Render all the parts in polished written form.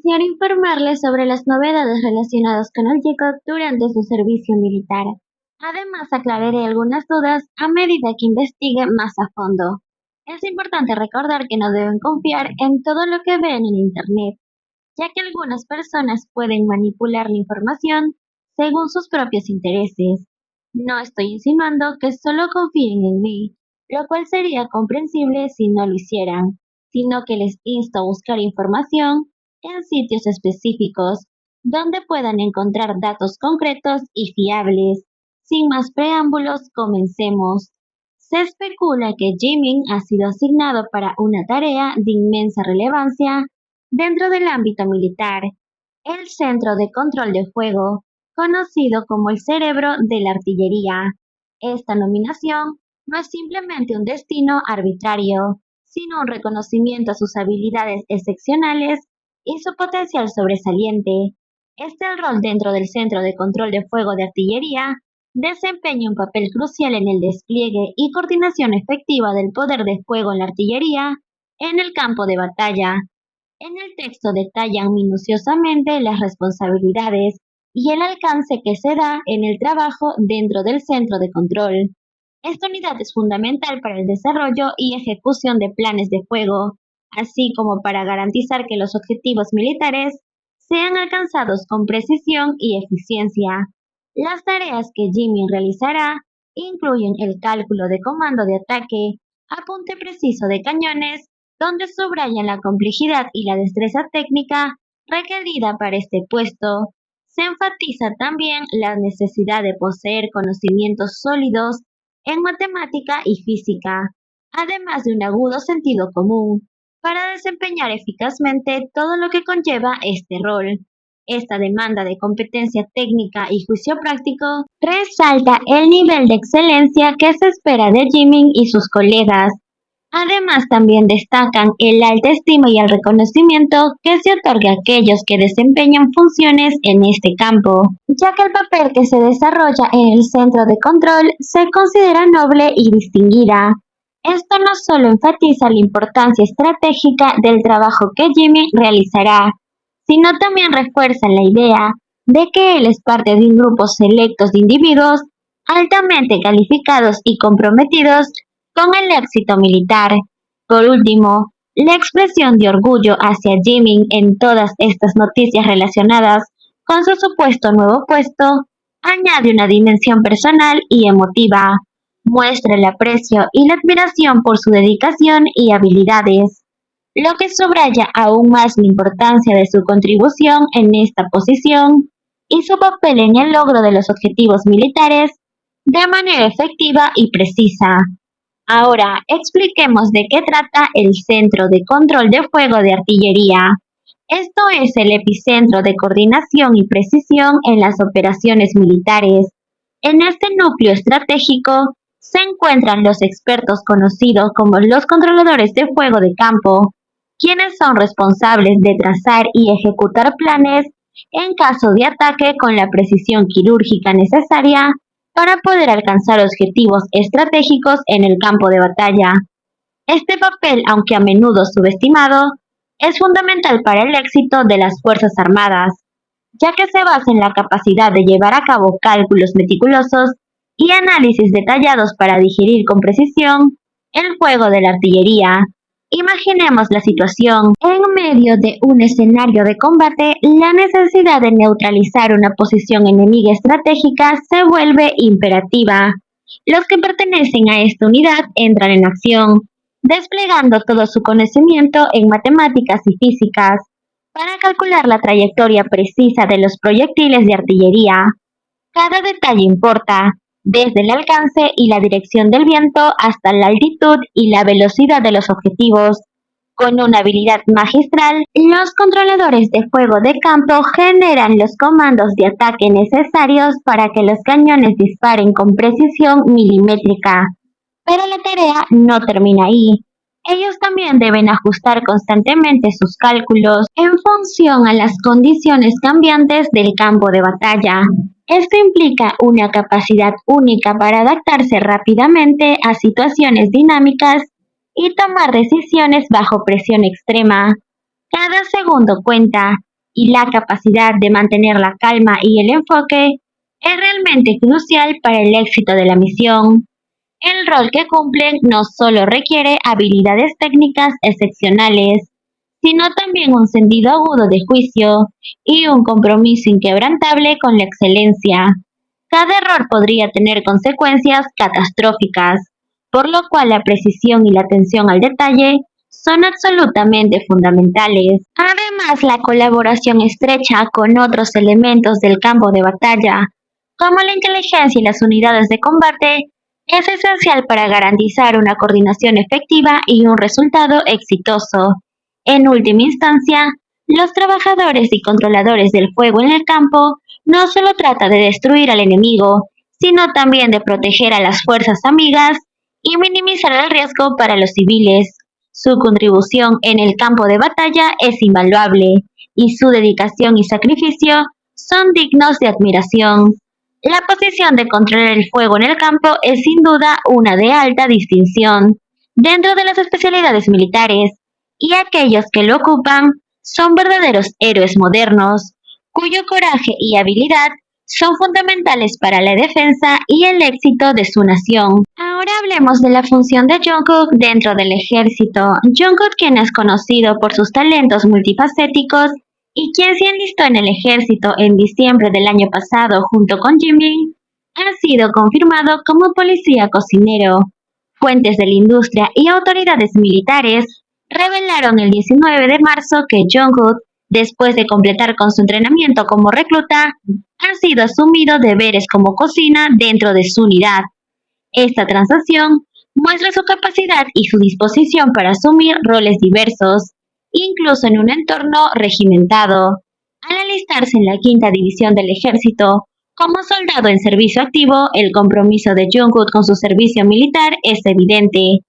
Quisiera informarles sobre las novedades relacionadas con el Jacob durante su servicio militar. Además, aclararé algunas dudas a medida que investigue más a fondo. Es importante recordar que no deben confiar en todo lo que ven en Internet, ya que algunas personas pueden manipular la información según sus propios intereses. No estoy insinuando que solo confíen en mí, lo cual sería comprensible si no lo hicieran, sino que les insto a buscar información en sitios específicos donde puedan encontrar datos concretos y fiables. Sin más preámbulos, comencemos. Se especula que Jimin ha sido asignado para una tarea de inmensa relevancia dentro del ámbito militar, el Centro de Control de Fuego, conocido como el cerebro de la artillería. Esta nominación no es simplemente un destino arbitrario, sino un reconocimiento a sus habilidades excepcionales y su potencial sobresaliente. Este rol dentro del Centro de Control de Fuego de Artillería desempeña un papel crucial en el despliegue y coordinación efectiva del poder de fuego en la artillería en el campo de batalla. En el texto detallan minuciosamente las responsabilidades y el alcance que se da en el trabajo dentro del centro de control. Esta unidad es fundamental para el desarrollo y ejecución de planes de fuego, así como para garantizar que los objetivos militares sean alcanzados con precisión y eficiencia. Las tareas que Jimmy realizará incluyen el cálculo de comando de ataque, apunte preciso de cañones, donde subrayan la complejidad y la destreza técnica requerida para este puesto. Se enfatiza también la necesidad de poseer conocimientos sólidos en matemática y física, además de un agudo sentido común, para desempeñar eficazmente todo lo que conlleva este rol. Esta demanda de competencia técnica y juicio práctico resalta el nivel de excelencia que se espera de Jimin y sus colegas. Además, también destacan el alta estima y el reconocimiento que se otorga a aquellos que desempeñan funciones en este campo, ya que el papel que se desarrolla en el centro de control se considera noble y distinguida. Esto no solo enfatiza la importancia estratégica del trabajo que Jimmy realizará, sino también refuerza la idea de que él es parte de un grupo selecto de individuos altamente calificados y comprometidos con el éxito militar. Por último, la expresión de orgullo hacia Jimin en todas estas noticias relacionadas con su supuesto nuevo puesto añade una dimensión personal y emotiva. Muestra el aprecio y la admiración por su dedicación y habilidades, lo que subraya aún más la importancia de su contribución en esta posición y su papel en el logro de los objetivos militares de manera efectiva y precisa. Ahora, expliquemos de qué trata el Centro de Control de Fuego de Artillería. Esto es el epicentro de coordinación y precisión en las operaciones militares. En este núcleo estratégico se encuentran los expertos conocidos como los controladores de fuego de campo, quienes son responsables de trazar y ejecutar planes en caso de ataque con la precisión quirúrgica necesaria para poder alcanzar objetivos estratégicos en el campo de batalla. Este papel, aunque a menudo subestimado, es fundamental para el éxito de las Fuerzas Armadas, ya que se basa en la capacidad de llevar a cabo cálculos meticulosos y análisis detallados para digerir con precisión el fuego de la artillería. Imaginemos la situación. En medio de un escenario de combate, la necesidad de neutralizar una posición enemiga estratégica se vuelve imperativa. Los que pertenecen a esta unidad entran en acción, desplegando todo su conocimiento en matemáticas y físicas para calcular la trayectoria precisa de los proyectiles de artillería. Cada detalle importa, desde el alcance y la dirección del viento hasta la altitud y la velocidad de los objetivos. Con una habilidad magistral, los controladores de fuego de campo generan los comandos de ataque necesarios para que los cañones disparen con precisión milimétrica. Pero la tarea no termina ahí. Ellos también deben ajustar constantemente sus cálculos en función a las condiciones cambiantes del campo de batalla. Esto implica una capacidad única para adaptarse rápidamente a situaciones dinámicas y tomar decisiones bajo presión extrema. Cada segundo cuenta, y la capacidad de mantener la calma y el enfoque es realmente crucial para el éxito de la misión. El rol que cumplen no solo requiere habilidades técnicas excepcionales, sino también un sentido agudo de juicio y un compromiso inquebrantable con la excelencia. Cada error podría tener consecuencias catastróficas, por lo cual la precisión y la atención al detalle son absolutamente fundamentales. Además, la colaboración estrecha con otros elementos del campo de batalla, como la inteligencia y las unidades de combate, es esencial para garantizar una coordinación efectiva y un resultado exitoso. En última instancia, los trabajadores y controladores del fuego en el campo no solo trata de destruir al enemigo, sino también de proteger a las fuerzas amigas y minimizar el riesgo para los civiles. Su contribución en el campo de batalla es invaluable y su dedicación y sacrificio son dignos de admiración. La posición de controlar el fuego en el campo es sin duda una de alta distinción dentro de las especialidades militares, y aquellos que lo ocupan son verdaderos héroes modernos, cuyo coraje y habilidad son fundamentales para la defensa y el éxito de su nación. Ahora hablemos de la función de Jungkook dentro del ejército. Jungkook, quien es conocido por sus talentos multifacéticos y quien se enlistó en el ejército en diciembre del año pasado junto con Jimin, ha sido confirmado como policía cocinero. Fuentes de la industria y autoridades militares revelaron el 19 de marzo que Jungkook, después de completar con su entrenamiento como recluta, ha sido asumido deberes como cocina dentro de su unidad. Esta transacción muestra su capacidad y su disposición para asumir roles diversos, incluso en un entorno regimentado. Al alistarse en la quinta división del ejército, como soldado en servicio activo, el compromiso de Jungkook con su servicio militar es evidente.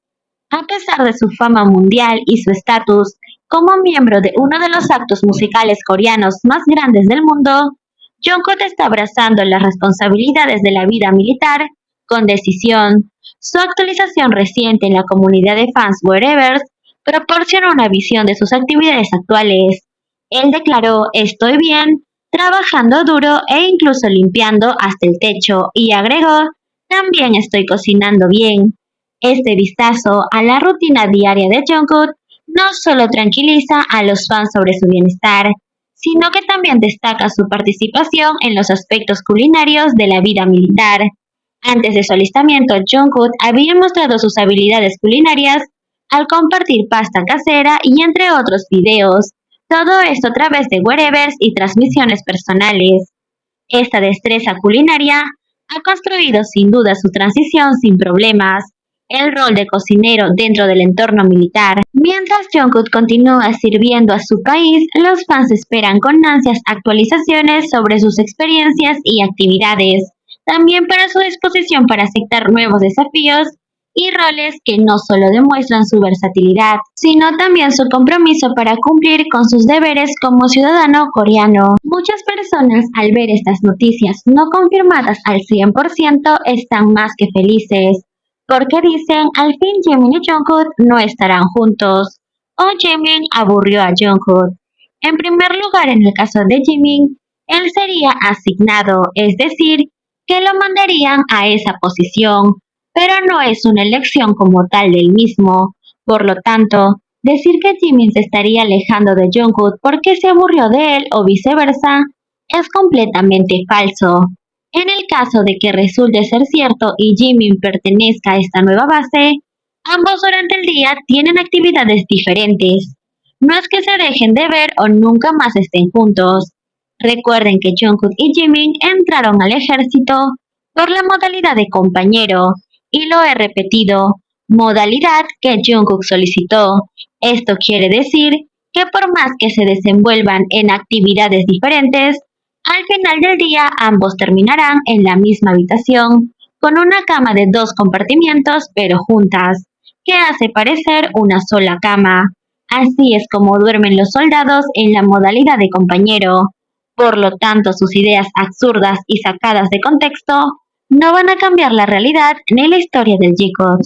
A pesar de su fama mundial y su estatus como miembro de uno de los actos musicales coreanos más grandes del mundo, Jungkook está abrazando las responsabilidades de la vida militar con decisión. Su actualización reciente en la comunidad de fans Wherever proporciona una visión de sus actividades actuales. Él declaró: "Estoy bien, trabajando duro e incluso limpiando hasta el techo", y agregó: "También estoy cocinando bien". Este vistazo a la rutina diaria de Jungkook no solo tranquiliza a los fans sobre su bienestar, sino que también destaca su participación en los aspectos culinarios de la vida militar. Antes de su alistamiento, Jungkook había mostrado sus habilidades culinarias al compartir pasta casera y entre otros videos, todo esto a través de whatevers y transmisiones personales. Esta destreza culinaria ha construido sin duda su transición sin problemas. El rol de cocinero dentro del entorno militar. Mientras Jungkook continúa sirviendo a su país, los fans esperan con ansias actualizaciones sobre sus experiencias y actividades, también para su disposición para aceptar nuevos desafíos y roles que no solo demuestran su versatilidad, sino también su compromiso para cumplir con sus deberes como ciudadano coreano. Muchas personas, al ver estas noticias no confirmadas al 100%, están más que felices, porque dicen: "Al fin Jimin y Jungkook no estarán juntos", o "Jimin aburrió a Jungkook". En primer lugar, en el caso de Jimin, él sería asignado, es decir, que lo mandarían a esa posición, pero no es una elección como tal del mismo. Por lo tanto, decir que Jimin se estaría alejando de Jungkook porque se aburrió de él o viceversa es completamente falso. En el caso de que resulte ser cierto y Jimin pertenezca a esta nueva base, ambos durante el día tienen actividades diferentes. No es que se dejen de ver o nunca más estén juntos. Recuerden que Jungkook y Jimin entraron al ejército por la modalidad de compañero, y lo he repetido, modalidad que Jungkook solicitó. Esto quiere decir que por más que se desenvuelvan en actividades diferentes, al final del día ambos terminarán en la misma habitación, con una cama de 2 compartimientos pero juntas, que hace parecer una sola cama. Así es como duermen los soldados en la modalidad de compañero. Por lo tanto, sus ideas absurdas y sacadas de contexto no van a cambiar la realidad ni la historia del J-Code.